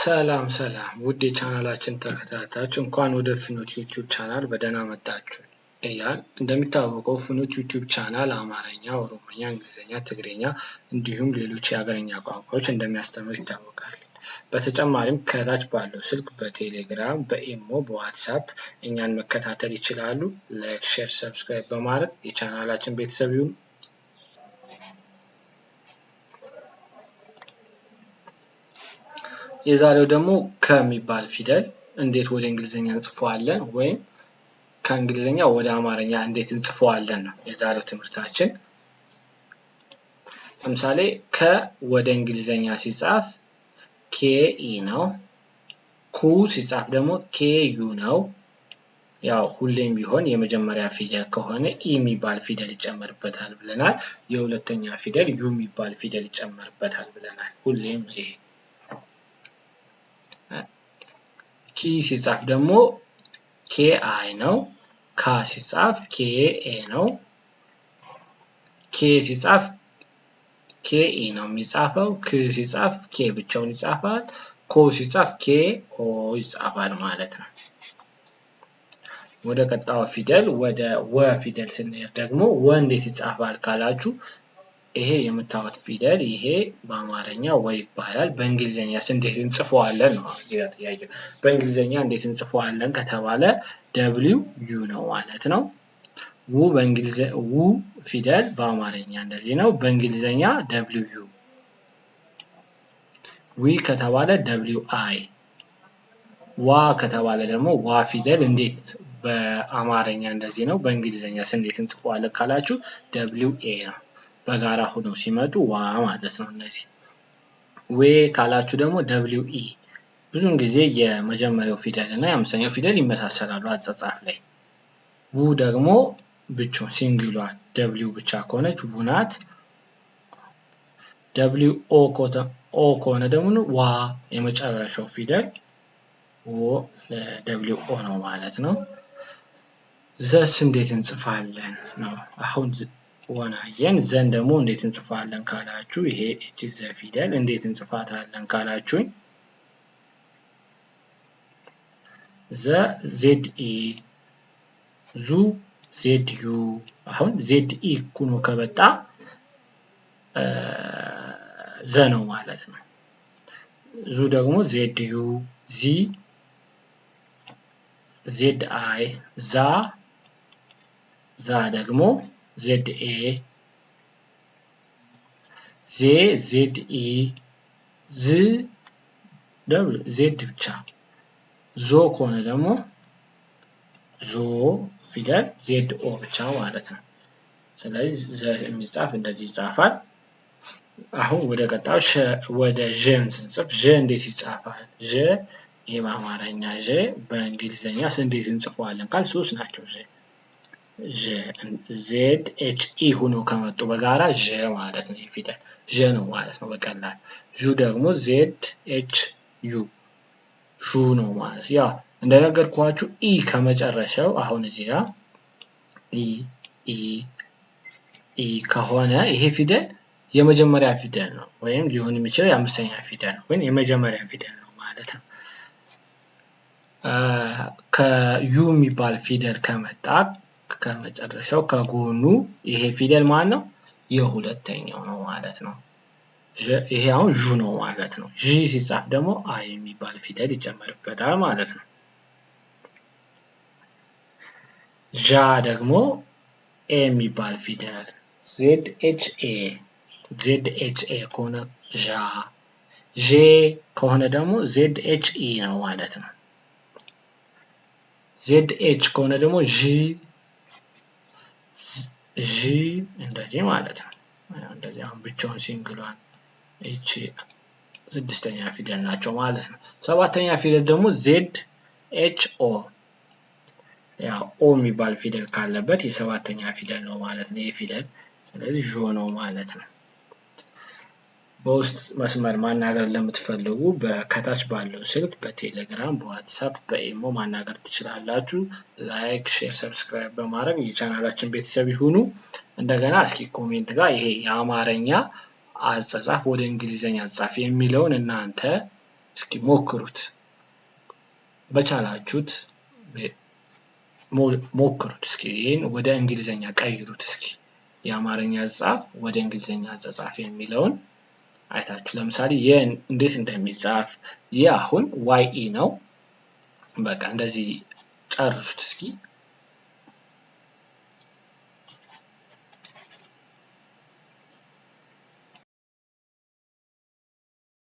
ሰላም ውድ የቻናላችን ተከታታዮች እንኳን ወደ ፍኖት ዩቲዩብ ቻናል በደህና መጣችሁ እያል እንደሚታወቀው ፍኖት ዩቲዩብ ቻናል አማርኛ፣ ኦሮሞኛ፣ እንግሊዘኛ፣ ትግርኛ እንዲሁም ሌሎች የሀገርኛ ቋንቋዎች እንደሚያስተምር ይታወቃል። በተጨማሪም ከታች ባለው ስልክ በቴሌግራም፣ በኢሞ፣ በዋትስአፕ እኛን መከታተል ይችላሉ። ላይክ፣ ሼር፣ ሰብስክራይብ በማድረግ የቻናላችን ቤተሰብ ይሁኑ። የዛሬው ደግሞ ከሚባል ፊደል እንዴት ወደ እንግሊዘኛ እንጽፈዋለን ወይም ከእንግሊዘኛ ወደ አማርኛ እንዴት እንጽፈዋለን ነው የዛሬው ትምህርታችን። ለምሳሌ ከ ወደ እንግሊዘኛ ሲጻፍ ኬኢ ነው። ኩ ሲጻፍ ደግሞ ኬዩ ነው። ያው ሁሌም ቢሆን የመጀመሪያ ፊደል ከሆነ ኢ የሚባል ፊደል ይጨመርበታል ብለናል። የሁለተኛ ፊደል ዩ የሚባል ፊደል ይጨመርበታል ብለናል። ሁሌም ይሄ ኪ ሲጻፍ ደግሞ ኬ አይ ነው። ካ ሲጻፍ ኬ ኤ ነው። ኬ ሲጻፍ ኬ ኢ ነው የሚጻፈው። ክ ሲጻፍ ኬ ብቻውን ይጻፋል። ኮ ሲጻፍ ኬ ኦ ይጻፋል ማለት ነው። ወደ ቀጣዩ ፊደል ወደ ወ ፊደል ስንሄድ ደግሞ ወ እንዴት ይጻፋል ካላችሁ ይሄ የምታዩት ፊደል ይሄ በአማርኛ ወ ይባላል። በእንግሊዘኛስ እንዴት እንጽፈዋለን ነው እዚህ ጋር ጥያቄው። በእንግሊዘኛ እንዴት እንጽፈዋለን ከተባለ ደብሊው ዩ ነው ማለት ነው። ው ፊደል በአማርኛ እንደዚህ ነው። በእንግሊዘኛ ደብሊው ዩ። ዊ ከተባለ ደብሊው አይ። ዋ ከተባለ ደግሞ ዋ ፊደል እንዴት በአማርኛ እንደዚህ ነው። በእንግሊዘኛስ እንዴት እንጽፈዋለን ካላችሁ ደብሊው ኤ ነው። በጋራ ሆነው ሲመጡ ዋ ማለት ነው። እነዚህ ዌ ካላችሁ ደግሞ ደብሊው ኢ። ብዙውን ጊዜ የመጀመሪያው ፊደል እና የአምስተኛው ፊደል ይመሳሰላሉ አጻጻፍ ላይ። ው ደግሞ ብቻውን ሲንግሏ ደብሊው ብቻ ከሆነች ው ናት። ደብሊው ኦ ከሆነ ደግሞ ዋ የመጨረሻው ፊደል ኦ ደብሊው ኦ ነው ማለት ነው። ዘስ እንዴት እንጽፋለን ነው አሁን ወናየን። ዘን ደግሞ እንዴት እንጽፋለን ካላችሁ ይሄ እቺ ዘ ፊደል እንዴት እንጽፋታለን ካላችሁኝ ዘ ዜድ ኢ፣ ዙ ዜድ ዩ። አሁን ዜድ ኢ ኩኖ ከበጣ ዘ ነው ማለት ነው። ዙ ደግሞ ዜድ ዩ፣ ዚ ዜድ አይ፣ ዛ ደግሞ ዜድ ኤ፣ ዜ ዜድ ኢ፣ ዝ ዜድ ብቻ። ዞ ከሆነ ደግሞ ዞ ፊደል ዜድ ኦ ብቻ ማለት ነው። ስለዚህ ዘ የሚጻፍ እንደዚህ ይጻፋል። አሁን ወደ ቀጣዩ ወደ ዠን ስንጽፍ ዠ እንዴት ይጻፋል? ዠ ይሄ በአማርኛ ዠ፣ በእንግሊዘኛስ እንዴት እንጽፈዋለን ካል ሶስት ናቸው። ዜድ ኤች ኢ ሆኖ ከመጡ በጋራ ዠ ማለት ነው። ፊደል ዠ ነው ማለት ነው በቀላል። ዡ ደግሞ ዜድ ኤች ዩ ዡ ነው ማለት ነው። ያ እንደነገርኳችሁ ኢ ከመጨረሻው አሁን እዚህ ጋር ኢ ከሆነ ይሄ ፊደል የመጀመሪያ ፊደል ነው ወይም ሊሆን የሚችለው የአምስተኛ ፊደል ነው ወይም የመጀመሪያ ፊደል ነው ማለት ነው። ከዩ የሚባል ፊደል ከመጣ ከመጨረሻው ከጎኑ ይሄ ፊደል ማን ነው? የሁለተኛው ነው ማለት ነው። ይሄ አሁን ዡ ነው ማለት ነው። ዢ ሲጻፍ ደግሞ አይ የሚባል ፊደል ይጨመርበታል ማለት ነው። ዣ ደግሞ ኤ የሚባል ፊደል ዜድ ኤች ኤ ከሆነ ዣ። ዤ ከሆነ ደግሞ ዜድ ኤች ኢ ነው ማለት ነው። ዜድ ኤች ከሆነ ደግሞ ዢ እንደዚህ ማለት ነው። እንደዚህ አሁን ብቻውን ሲንግሏን እቺ ስድስተኛ ፊደል ናቸው ማለት ነው። ሰባተኛ ፊደል ደግሞ ዜድ ኤች ኦ። ያው ኦ የሚባል ፊደል ካለበት የሰባተኛ ፊደል ነው ማለት ነው ይሄ ፊደል። ስለዚህ ዦ ነው ማለት ነው። በውስጥ መስመር ማናገር ለምትፈልጉ ከታች ባለው ስልክ በቴሌግራም፣ በዋትስአፕ፣ በኢሞ ማናገር ትችላላችሁ። ላይክ፣ ሼር፣ ሰብስክራይብ በማድረግ የቻናላችን ቤተሰብ ይሁኑ። እንደገና እስኪ ኮሜንት ጋር ይሄ የአማርኛ አጻጻፍ ወደ እንግሊዘኛ አጻጻፍ የሚለውን እናንተ እስኪ ሞክሩት፣ በቻላችሁት ሞክሩት። እስኪ ይሄን ወደ እንግሊዘኛ ቀይሩት። እስኪ የአማርኛ አጻጻፍ ወደ እንግሊዘኛ አጻጻፍ የሚለውን አይታችሁ ለምሳሌ እንዴት እንደሚጻፍ ይህ አሁን ዋይ ኢ ነው። በቃ እንደዚህ ጨርሱት እስኪ።